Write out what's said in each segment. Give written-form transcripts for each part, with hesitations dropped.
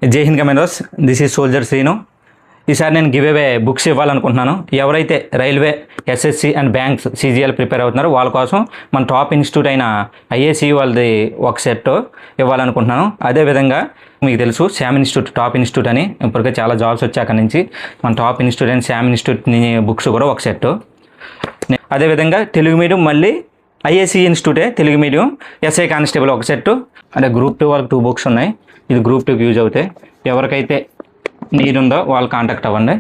జై Hind commandos, this is soldier Srinu. ఈసారి నేను గివ్ అవే బుక్స్ ఇవ్వాలనుకుంటున్నాను. ఎవరైతే railway, SSC and banks, CGL prepare అవుతున్నారో వాళ్ళ కోసం మన టాప్ ఇన్స్టిట్యూట్ అయిన ఐఏసీ వాళ్ళది ఒక సెట్ ఇవ్వాలనుకుంటున్నాను. అదేవిధంగా మీకు తెలుసు శామ్ ఇన్స్టిట్యూట్ టాప్ ఇన్స్టిట్యూట్ అని, ఇప్పటికే చాలా జాబ్స్ వచ్చాక నుంచి మన టాప్ ఇన్స్టిట్యూట్ అయిన శామ్ ఇన్స్టిట్యూట్ బుక్స్ కూడా ఒక సెట్. అదేవిధంగా తెలుగు మీడియం మళ్ళీ ఐఏసీ ఇన్స్టిట్యూటే తెలుగు మీడియం, ఎస్ఐ కానిస్టేబుల్ ఒక సెట్. అంటే గ్రూప్ 2 వాళ్ళకి 2 బుక్స్ ఉన్నాయి. ఇది గ్రూప్ 2కి యూజ్ అవుతాయి. ఎవరికైతే నీడ్ ఉందో వాళ్ళు కాంటాక్ట్ అవ్వండి.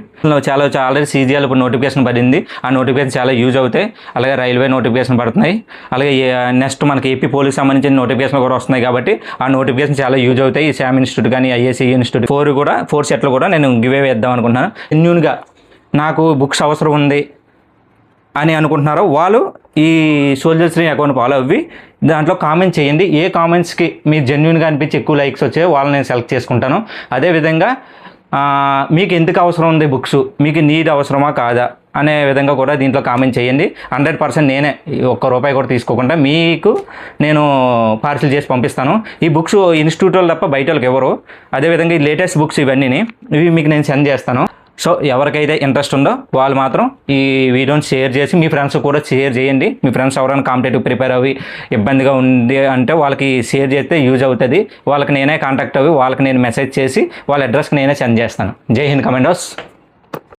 చాలా ఆల్రెడీ సీజీఎల్ ఇప్పుడు నోటిఫికేషన్ పడింది. ఆ నోటిఫికేషన్ చాలా యూజ్ అవుతాయి. అలాగే రైల్వే నోటిఫికేషన్ పడుతున్నాయి. అలాగే నెక్స్ట్ మనకి ఏపీ పోలీస్ సంబంధించిన నోటిఫికేషన్ కూడా వస్తున్నాయి కాబట్టి ఆ నోటిఫికేషన్ చాలా యూజ్ అవుతాయి. ఈ శామ్ ఇన్స్టిట్యూట్ కానీ ఐఏసీ ఇన్స్టిట్యూట్ 4 సెట్లు కూడా నేను గివ్ అవే ఇద్దాం అనుకుంటున్నాను. జెన్యూన్గా నాకు బుక్స్ అవసరం ఉంది అని అనుకుంటున్నారో వాళ్ళు ఈ సోల్జర్ శ్రీ అకౌంట్ ఫాలో అవ్వి దాంట్లో కామెంట్ చేయండి. ఏ కామెంట్స్కి మీరు జెన్యూన్గా అనిపించి ఎక్కువ లైక్స్ వచ్చాయో వాళ్ళని నేను సెలెక్ట్ చేసుకుంటాను. అదేవిధంగా మీకు ఎందుకు అవసరం ఉంది బుక్స్, మీకు నీడ్ అవసరమా కాదా అనే విధంగా కూడా దీంట్లో కామెంట్ చేయండి. 100% నేనే ₹1 కూడా తీసుకోకుండా మీకు నేను పార్సిల్ చేసి పంపిస్తాను. ఈ బుక్స్ ఇన్స్టిట్యూట్ వాళ్ళు తప్ప బయట వాళ్ళకి ఎవరు. అదేవిధంగా ఈ లేటెస్ట్ బుక్స్ ఇవి మీకు నేను సెండ్ చేస్తాను. సో ఎవరికైతే ఇంట్రెస్ట్ ఉందో వాళ్ళు మాత్రం ఈ వీడియోని షేర్ చేసి మీ ఫ్రెండ్స్ కూడా షేర్ చేయండి. మీ ఫ్రెండ్స్ ఎవరైనా కాంపిటేటివ్ ప్రిపేర్ అవి ఇబ్బందిగా ఉంది అంటే వాళ్ళకి షేర్ చేస్తే యూజ్ అవుతుంది. వాళ్ళకి నేనే కాంటాక్ట్ అవ్వి వాళ్ళకి నేను మెసేజ్ చేసి వాళ్ళ అడ్రస్కి నేనే సెండ్ చేస్తాను. జై హింద్ కమాండోస్.